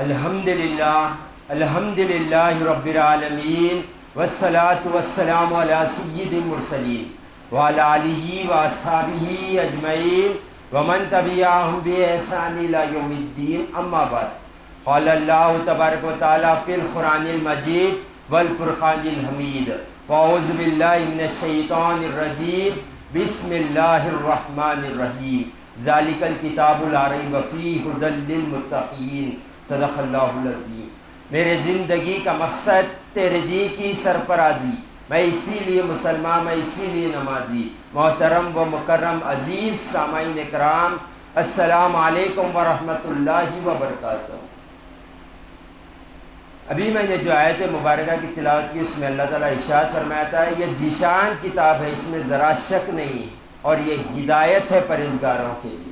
الحمدللہ رب العالمین والصلاة والسلام علی سید المرسلین وعلی آلہ واصحابہ اجمعین ومن تبعہم بإحسان الی یوم الدین، اما بعد۔ قال اللہ تبارک و تعالی فی القرآن المجید والفرقان الحمید، واعوذ باللہ من الشیطان الرجیم، بسم اللہ الرحمن الرحیم، ذالک الکتاب لا ریب فیہ ھدی للمتقین، صدق اللہ العظیم۔ میرے زندگی کا مقصد تیرے دین کی سرفرازی، میں اسی لیے مسلمان، میں اسی لیے نمازی۔ محترم و مکرم عزیز سامعین کرام، السلام علیکم ورحمۃ اللہ وبرکاتہ۔ ابھی میں نے جو آیت مبارکہ کی تلاوت کی، اس میں اللہ تعالیٰ ارشاد فرماتا ہے یہ ذیشان کتاب ہے، اس میں ذرا شک نہیں، اور یہ ہدایت ہے پرہیزگاروں کے لیے۔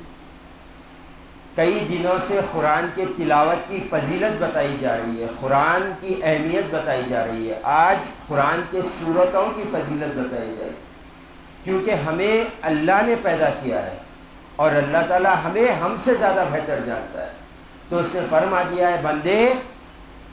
کئی دنوں سے قرآن کے تلاوت کی فضیلت بتائی جا رہی ہے، قرآن کی اہمیت بتائی جا رہی ہے۔ آج قرآن کے سورتوں کی فضیلت بتائی جائے، کیونکہ ہمیں اللہ نے پیدا کیا ہے اور اللہ تعالیٰ ہمیں ہم سے زیادہ بہتر جانتا ہے، تو اس نے فرما دیا ہے بندے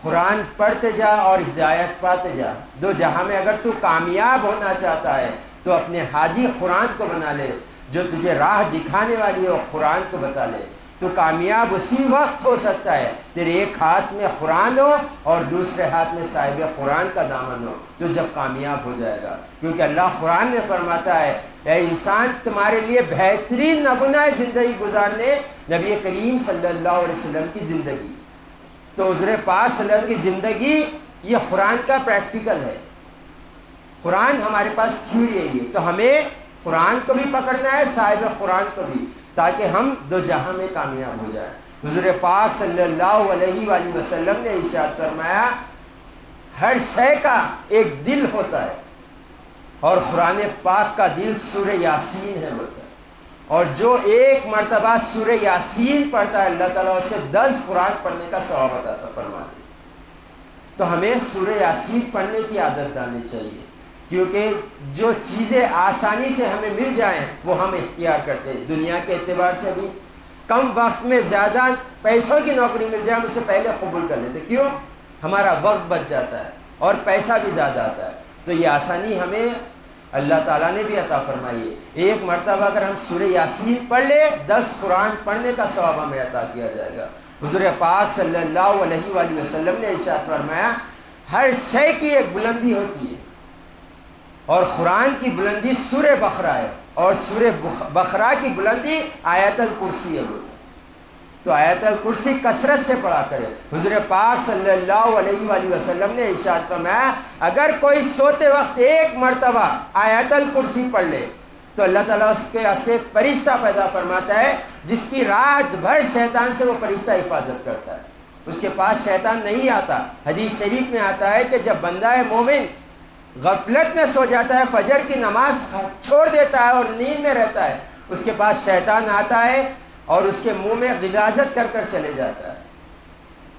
قرآن پڑھتے جا اور ہدایت پاتے جا۔ دو جہاں میں اگر تو کامیاب ہونا چاہتا ہے تو اپنے ہادی قرآن کو بنا لے، جو تجھے راہ دکھانے والی ہو قرآن کو بتا لے۔ تو کامیاب اسی وقت ہو سکتا ہے تیرے ایک ہاتھ میں قرآن ہو اور دوسرے ہاتھ میں صاحب قرآن کا دامن ہو، تو جب کامیاب ہو جائے گا۔ کیونکہ اللہ قرآن میں فرماتا ہے اے انسان، تمہارے لیے بہترین نمونہ ہے زندگی گزارنے نبی کریم صلی اللہ علیہ وسلم کی زندگی۔ تو حضور پاک صلی اللہ علیہ وسلم کی زندگی یہ قرآن کا پریکٹیکل ہے۔ قرآن ہمارے پاس تھیوری ہے، یہ تو ہمیں قرآن کو بھی پکڑنا ہے، صاحب قرآن کو بھی، تاکہ ہم دو جہاں میں کامیاب ہو جائیں۔ حضور پاک صلی اللہ علیہ وآلہ وسلم نے ارشاد فرمایا ہر شے کا ایک دل ہوتا ہے، اور قرآن پاک کا دل سورہ یاسین ہے ہوتا ہے، اور جو ایک مرتبہ سورہ یاسین پڑھتا ہے اللہ تعالیٰ اسے 10 قرآن پڑھنے کا ثواب عطا فرماتے۔ تو ہمیں سورہ یاسین پڑھنے کی عادت ڈالنی چاہیے، کیونکہ جو چیزیں آسانی سے ہمیں مل جائیں وہ ہم اختیار کرتے ہیں۔ دنیا کے اعتبار سے بھی کم وقت میں زیادہ پیسوں کی نوکری مل جائے ہم اسے پہلے قبول کر لیتے، کیوں؟ ہمارا وقت بچ جاتا ہے اور پیسہ بھی زیادہ آتا ہے۔ تو یہ آسانی ہمیں اللہ تعالیٰ نے بھی عطا فرمائی ہے۔ ایک مرتبہ اگر ہم سورہ یاسین پڑھ لیں 10 قرآن پڑھنے کا ثواب ہمیں عطا کیا جائے گا۔ حضور پاک صلی اللہ علیہ وآلہ وسلم نے ارشاد فرمایا ہر شے کی ایک بلندی ہوتی ہے، اور قرآن کی بلندی سورہ بقرہ ہے، اور سورہ بقرہ کی بلندی آیت الکرسی ہے۔ تو آیت الکرسی کثرت سے پڑھا کرے۔ حضور پاک صلی اللہ علیہ وآلہ وسلم نے ارشاد فرمایا اگر کوئی سوتے وقت ایک مرتبہ آیت الکرسی پڑھ لے تو اللہ تعالیٰ اس کے واسطے ایک فرشتہ پیدا فرماتا ہے جس کی رات بھر شیطان سے وہ فرشتہ حفاظت کرتا ہے، اس کے پاس شیطان نہیں آتا۔ حدیث شریف میں آتا ہے کہ جب بندہ مومن غفلت میں سو جاتا ہے، فجر کی نماز چھوڑ دیتا ہے اور نیند میں رہتا ہے، اس کے پاس شیطان آتا ہے اور اس کے منہ میں غلاظت کر کر چلے جاتا ہے۔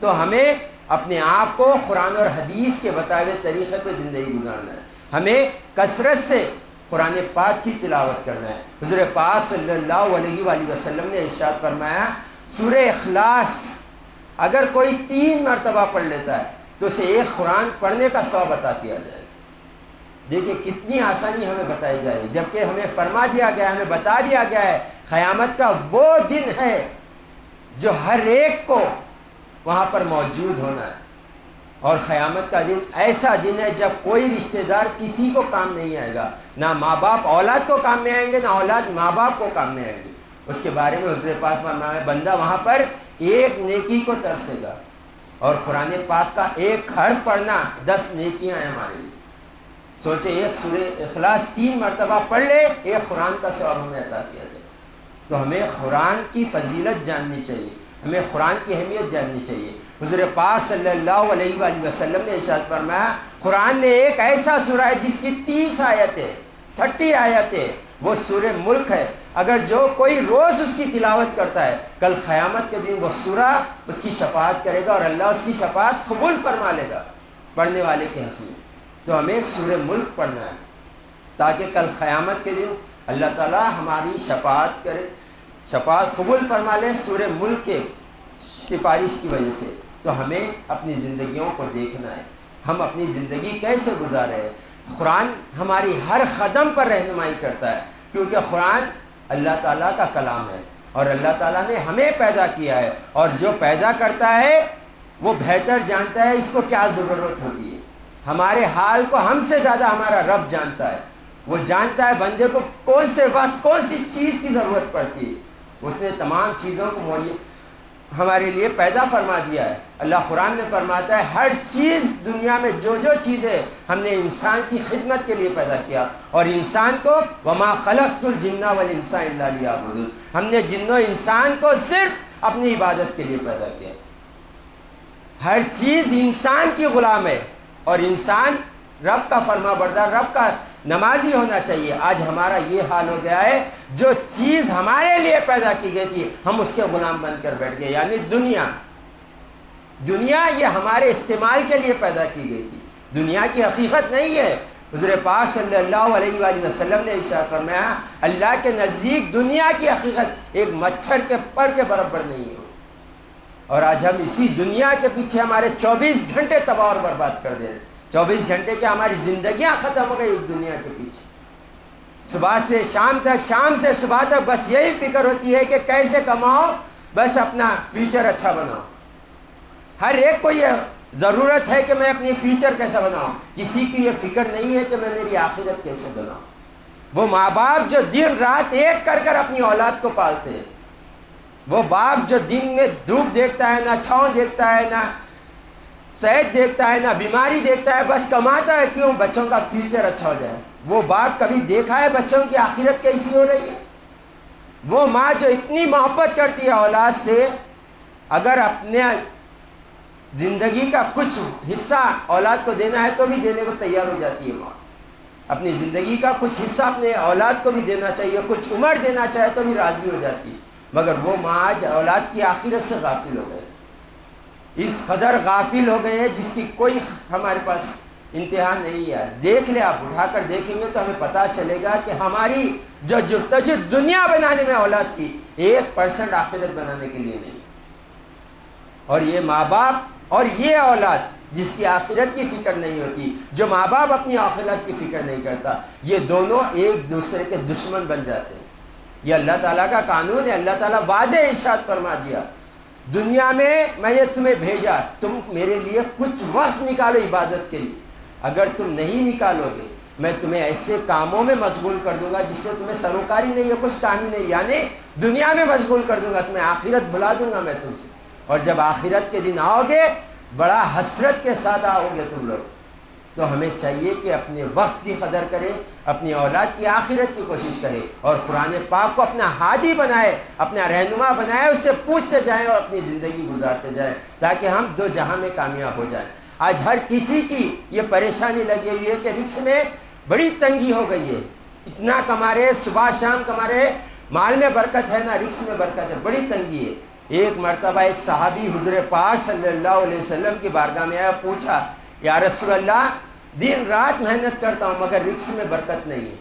تو ہمیں اپنے آپ کو قرآن اور حدیث کے بتائے ہوئے طریقے پہ زندگی گزارنا ہے، ہمیں کثرت سے قرآن پاک کی تلاوت کرنا ہے۔ حضور پاک صلی اللہ علیہ وآلہ وسلم نے ارشاد فرمایا سورہ اخلاص اگر کوئی 3 مرتبہ پڑھ لیتا ہے تو اسے ایک قرآن پڑھنے کا ثواب عطا کیا جائے۔ دیکھیں کتنی آسانی ہمیں بتائی جائے، جبکہ ہمیں فرما دیا گیا، ہمیں بتا دیا گیا ہے قیامت کا وہ دن ہے جو ہر ایک کو وہاں پر موجود ہونا ہے، اور قیامت کا دن ایسا دن ہے جب کوئی رشتہ دار کسی کو کام نہیں آئے گا، نہ ماں باپ اولاد کو کام میں آئیں گے، نہ اولاد ماں باپ کو کام میں آئیں گے۔ اس کے بارے میں حضور پاک فرمایا بندہ وہاں پر ایک نیکی کو ترسے گا، اور قرآن پاک کا ایک حرف پڑھنا 10 نیکیاں ہیں ہمارے لیے۔ سوچے ایک سورہ اخلاص 3 مرتبہ پڑھ لے، ایک قرآن کا ثواب ہمیں عطا کیا جائے۔ تو ہمیں قرآن کی فضیلت جاننی چاہیے، ہمیں قرآن کی اہمیت جاننی چاہیے۔ حضور پاک صلی اللہ علیہ وآلہ وسلم نے ارشاد فرمایا قرآن میں ایک ایسا سورہ ہے جس کی 30 آیتیں 30 آیتیں، وہ سورہ ملک ہے۔ اگر جو کوئی روز اس کی تلاوت کرتا ہے کل قیامت کے دن وہ سورہ اس کی شفاعت کرے گا اور اللہ اس کی شفاعت قبول فرما لے گا پڑھنے والے کے حق میں۔ تو ہمیں سورہ ملک پڑھنا ہے تاکہ کل قیامت کے دن اللہ تعالیٰ ہماری شفاعت کرے، شفاعت قبول فرما لے سورہ ملک کے سفارش کی وجہ سے۔ تو ہمیں اپنی زندگیوں کو دیکھنا ہے، ہم اپنی زندگی کیسے گزارے ہیں۔ قرآن ہماری ہر قدم پر رہنمائی کرتا ہے، کیونکہ قرآن اللہ تعالیٰ کا کلام ہے اور اللہ تعالیٰ نے ہمیں پیدا کیا ہے، اور جو پیدا کرتا ہے وہ بہتر جانتا ہے اس کو کیا ضرورت ہوتی ہے۔ ہمارے حال کو ہم سے زیادہ ہمارا رب جانتا ہے، وہ جانتا ہے بندے کو کون سے وقت کون سی چیز کی ضرورت پڑتی ہے۔ اس نے تمام چیزوں کو مہیا ہمارے لیے پیدا فرما دیا ہے۔ اللہ قرآن میں فرماتا ہے ہر چیز دنیا میں جو چیزیں ہم نے انسان کی خدمت کے لیے پیدا کیا، اور انسان کو وما خلقت الجن والانس الا لیعبدون، ہم نے جن و انسان کو صرف اپنی عبادت کے لیے پیدا کیا۔ ہر چیز انسان کی غلام ہے، اور انسان رب کا فرما بردار، رب کا نمازی ہونا چاہیے۔ آج ہمارا یہ حال ہو گیا ہے، جو چیز ہمارے لیے پیدا کی گئی تھی ہم اس کے غلام بن کر بیٹھ گئے، یعنی دنیا یہ ہمارے استعمال کے لیے پیدا کی گئی تھی، دنیا کی حقیقت نہیں ہے۔ حضور پاک صلی اللہ علیہ وآلہ وسلم نے ارشاد فرمایا اللہ کے نزدیک دنیا کی حقیقت ایک مچھر کے پر کے برابر نہیں ہے، اور آج ہم اسی دنیا کے پیچھے ہمارے 24 گھنٹے تباہ اور برباد کر دے رہے ہیں۔ 24 گھنٹے کی ہماری زندگیاں ختم ہو گئی اس دنیا کے پیچھے، صبح سے شام تک، شام سے صبح تک بس یہی فکر ہوتی ہے کہ کیسے کماؤ، بس اپنا فیوچر اچھا بناؤ۔ ہر ایک کو یہ ضرورت ہے کہ میں اپنی فیوچر کیسے بناؤں، کسی کی یہ فکر نہیں ہے کہ میں میری آخرت کیسے بناؤں۔ وہ ماں باپ جو دن رات ایک کر کر اپنی اولاد کو پالتے ہیں، وہ باپ جو دن میں دھوپ دیکھتا ہے، نہ چھاؤں دیکھتا ہے، نہ صحت دیکھتا ہے، نہ بیماری دیکھتا ہے، بس کماتا ہے کیوں؟ بچوں کا فیوچر اچھا ہو جائے۔ وہ باپ کبھی دیکھا ہے بچوں کی آخرت کیسی ہو رہی ہے؟ وہ ماں جو اتنی محبت کرتی ہے اولاد سے، اگر اپنے زندگی کا کچھ حصہ اولاد کو دینا ہے تو بھی دینے کو تیار ہو جاتی ہے ماں۔ اپنی زندگی کا کچھ حصہ اپنے اولاد کو بھی دینا چاہیے، کچھ عمر دینا چاہے تو بھی راضی ہو جاتی ہے، مگر وہ ماں آج اولاد کی آخرت سے غافل ہو گئے، اس قدر غافل ہو گئے ہیں جس کی کوئی ہمارے پاس انتہا نہیں ہے۔ دیکھ لے، آپ اٹھا کر دیکھیں گے تو ہمیں پتہ چلے گا کہ ہماری جو جستجو دنیا بنانے میں اولاد کی 1% آخرت بنانے کے لیے نہیں، اور یہ ماں باپ اور یہ اولاد جس کی آخرت کی فکر نہیں ہوتی، جو ماں باپ اپنی آخرت کی فکر نہیں کرتا، یہ دونوں ایک دوسرے کے دشمن بن جاتے ہیں۔ یہ اللہ تعالیٰ کا قانون ہے۔ اللہ تعالیٰ واضح ارشاد فرما دیا دنیا میں میں نے تمہیں بھیجا، تم میرے لیے کچھ وقت نکالو عبادت کے لیے، اگر تم نہیں نکالو گے میں تمہیں ایسے کاموں میں مشغول کر دوں گا جس سے تمہیں سروکاری نہیں ہے، کچھ کام ہی نہیں، یعنی دنیا میں مشغول کر دوں گا، تمہیں آخرت بھلا دوں گا میں تم سے، اور جب آخرت کے دن آؤ گے بڑا حسرت کے ساتھ آؤ گے تم لوگ۔ تو ہمیں چاہیے کہ اپنے وقت کی قدر کرے، اپنی اولاد کی آخرت کی کوشش کرے، اور قرآن پاک کو اپنا ہادی بنائے، اپنا رہنما بنائے، اس سے پوچھتے جائیں اور اپنی زندگی گزارتے جائیں تاکہ ہم دو جہاں میں کامیاب ہو جائیں۔ آج ہر کسی کی یہ پریشانی لگی ہوئی ہے کہ رزق میں بڑی تنگی ہو گئی ہے، اتنا کما رہے، صبح شام کما رہے، مال میں برکت ہے نہ رزق میں برکت ہے، بڑی تنگی ہے۔ ایک مرتبہ ایک صحابی حضور پاک صلی اللہ علیہ وسلم کی بارگاہ میں آیا، پوچھا یا رسول اللہ دن رات محنت کرتا ہوں مگر رزق میں برکت نہیں ہے،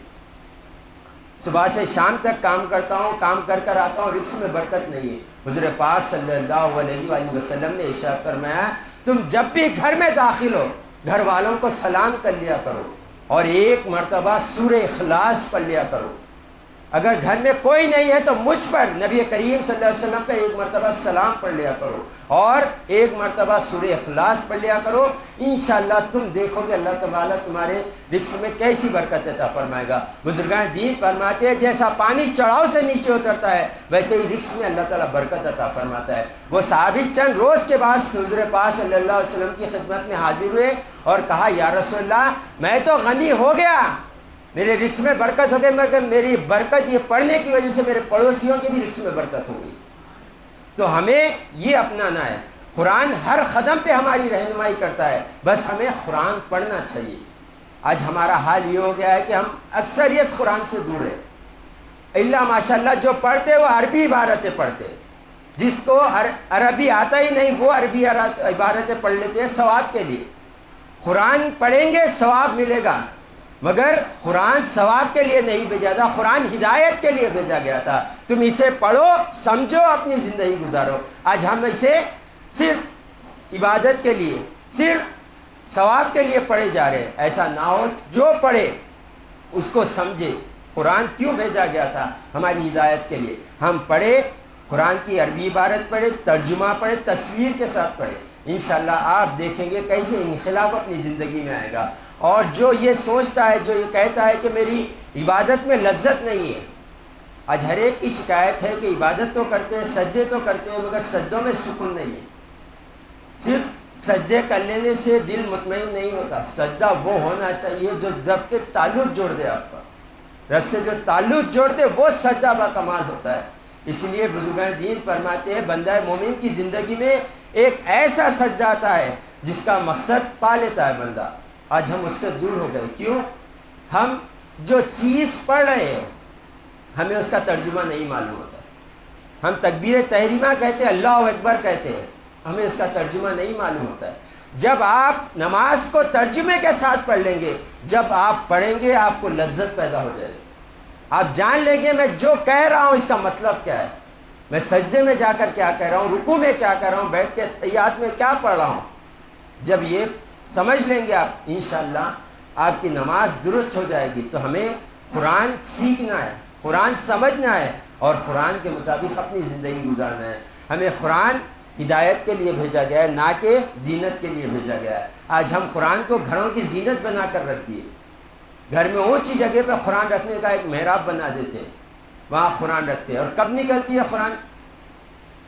صبح سے شام تک کام کرتا ہوں، کام کر کر آتا ہوں، رزق میں برکت نہیں ہے۔ حضور پاک صلی اللہ علیہ وآلہ وسلم نے ارشاد فرمایا تم جب بھی گھر میں داخل ہو گھر والوں کو سلام کر لیا کرو، اور ایک مرتبہ سورہ اخلاص پڑھ لیا کرو۔ اگر گھر میں کوئی نہیں ہے تو مجھ پر نبی کریم صلی اللہ علیہ وسلم پہ ایک مرتبہ سلام پڑھ لیا کرو، اور ایک مرتبہ سورہ اخلاص پڑھ لیا کرو، انشاءاللہ تم دیکھو گے اللہ تعالیٰ تمہارے رزق میں کیسی برکت عطا فرمائے گا۔ بزرگان دین فرماتے ہیں جیسا پانی چڑھاؤ سے نیچے اترتا ہے ویسے ہی رزق میں اللہ تعالیٰ برکت عطا فرماتا ہے۔ وہ صحابی چند روز کے بعد حضور پاک صلی اللہ علیہ وسلم کی خدمت میں حاضر ہوئے اور کہا یا رسول اللہ میں تو غنی ہو گیا، میرے رزق میں برکت ہو گئی، مگر میری برکت یہ پڑھنے کی وجہ سے میرے پڑوسیوں کی بھی رزق میں برکت ہو گئی۔ تو ہمیں یہ اپنانا ہے، قرآن ہر قدم پہ ہماری رہنمائی کرتا ہے، بس ہمیں قرآن پڑھنا چاہیے۔ آج ہمارا حال یہ ہو گیا ہے کہ ہم اکثریت قرآن سے دور ہے، اللہ ماشاءاللہ جو پڑھتے وہ عربی عبارتیں پڑھتے، جس کو عربی آتا ہی نہیں وہ عربی عبارتیں پڑھ لیتے ہیں ثواب کے لیے۔ قرآن پڑھیں گے ثواب ملے گا، مگر قرآن ثواب کے لیے نہیں بھیجا تھا، قرآن ہدایت کے لیے بھیجا گیا تھا۔ تم اسے پڑھو، سمجھو، اپنی زندگی گزارو۔ آج ہم اسے صرف عبادت کے لیے، صرف ثواب کے لیے پڑھے جا رہے ہیں. ایسا نہ ہو. جو پڑھے اس کو سمجھے. قرآن کیوں بھیجا گیا تھا؟ ہماری ہدایت کے لیے. ہم پڑھے قرآن کی عربی عبارت پڑھے، ترجمہ پڑھے، تصویر کے ساتھ پڑھے. انشاءاللہ آپ دیکھیں گے کیسے انقلاب اپنی زندگی میں آئے گا. اور جو یہ سوچتا ہے، جو یہ کہتا ہے کہ میری عبادت میں لذت نہیں ہے، آج ہر ایک کی شکایت ہے کہ عبادت تو کرتے ہیں، سجدے تو کرتے ہیں، مگر سجدوں میں سکون نہیں ہے. صرف سجدے کر لینے سے دل مطمئن نہیں ہوتا. سجدہ وہ ہونا چاہیے جو رب کے تعلق جوڑ دے. آپ کا رب سے جو تعلق جوڑ دے وہ سجدہ با کمال ہوتا ہے. اس لیے بزرگان دین فرماتے ہیں بندہ مومن کی زندگی میں ایک ایسا سجدہ آتا ہے جس کا مقصد پا لیتا ہے بندہ. آج ہم اس سے دور ہو گئے. کیوں؟ ہم جو چیز پڑھ رہے ہیں ہمیں اس کا ترجمہ نہیں معلوم ہوتا. ہم تکبیر تحریمہ کہتے ہیں، اللہ اکبر کہتے ہیں، ہمیں اس کا ترجمہ نہیں معلوم ہوتا ہے. جب آپ نماز کو ترجمے کے ساتھ پڑھ لیں گے، جب آپ پڑھیں گے آپ کو لذت پیدا ہو جائے گی. آپ جان لیں گے میں جو کہہ رہا ہوں اس کا مطلب کیا ہے، میں سجدے میں جا کر کیا کہہ رہا ہوں، رکوع میں کیا کہہ رہا ہوں، بیٹھ کے تحیات میں کیا پڑھ رہا ہوں. جب یہ سمجھ لیں گے آپ، انشاءاللہ آپ کی نماز درست ہو جائے گی. تو ہمیں قرآن سیکھنا ہے، قرآن سمجھنا ہے اور قرآن کے مطابق اپنی زندگی گزارنا ہے. ہمیں قرآن ہدایت کے لیے بھیجا گیا ہے، نہ کہ زینت کے لیے بھیجا گیا ہے. آج ہم قرآن کو گھروں کی زینت بنا کر رکھ دیے. گھر میں اونچی جگہ پہ قرآن رکھنے کا ایک محراب بنا دیتے ہیں، وہاں قرآن رکھتے ہیں. اور کب نکلتی ہے قرآن؟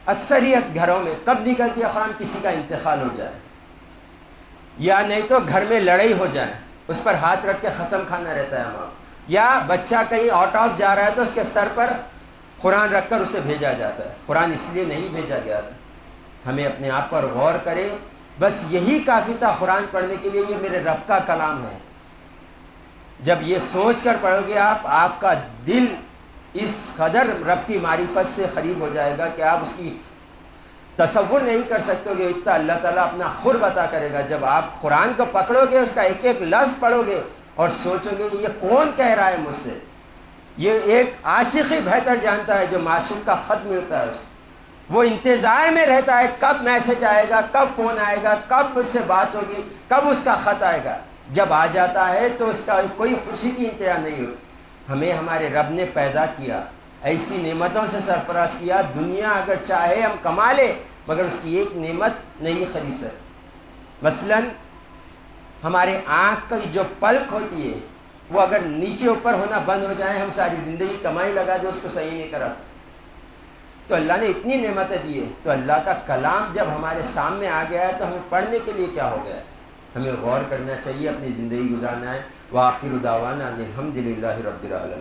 اکثریت گھروں میں کب نکلتی ہے قرآن؟ کسی کا انتقال ہو جائے یا نہیں تو گھر میں لڑائی ہو جائے، اس پر ہاتھ رکھ کے قسم کھانا رہتا ہے ہمارا. یا بچہ کہیں آؤٹ آف جا رہا ہے تو اس کے سر پر قرآن رکھ کر اسے بھیجا جاتا ہے. قرآن اس لیے نہیں بھیجا گیا تھا. ہمیں اپنے آپ پر غور کرے. بس یہی کافی تھا قرآن پڑھنے کے لیے، یہ میرے رب کا کلام ہے. جب یہ سوچ کر پڑھو گے آپ کا دل اس قدر رب کی معرفت سے قریب ہو جائے گا کہ آپ اس کی تصور نہیں کر سکتے کہ اتنا اللہ تعالیٰ اپنا قرب عطا کرے گا. جب آپ قرآن کو پکڑو گے، اس کا ایک ایک لفظ پڑھو گے اور سوچو گے کہ یہ کون کہہ رہا ہے مجھ سے. یہ ایک عاشق ہی بہتر جانتا ہے جو معشوق کا خط ملتا ہے. وہ انتظار میں رہتا ہے کب میسج آئے گا، کب فون آئے گا، کب اس سے بات ہوگی، کب اس کا خط آئے گا. جب آ جاتا ہے تو اس کا کوئی خوشی کی انتہا نہیں ہوتی. ہمیں ہمارے رب نے پیدا کیا، ایسی نعمتوں سے سرفراز کیا. دنیا اگر چاہے ہم کما لے مگر اس کی ایک نعمت نہیں خرید سکتے. مثلا ہمارے آنکھ کی جو پلک ہوتی ہے وہ اگر نیچے اوپر ہونا بند ہو جائے، ہم ساری زندگی کمائی لگا دیں اس کو صحیح نہیں کرا. تو اللہ نے اتنی نعمتیں دی ہے. تو اللہ کا کلام جب ہمارے سامنے آ گیا ہے تو ہمیں پڑھنے کے لیے کیا ہو گیا ہے؟ ہمیں غور کرنا چاہیے، اپنی زندگی گزارنا ہے. وآخر دعوانا ان الحمد للہ رب العالمین.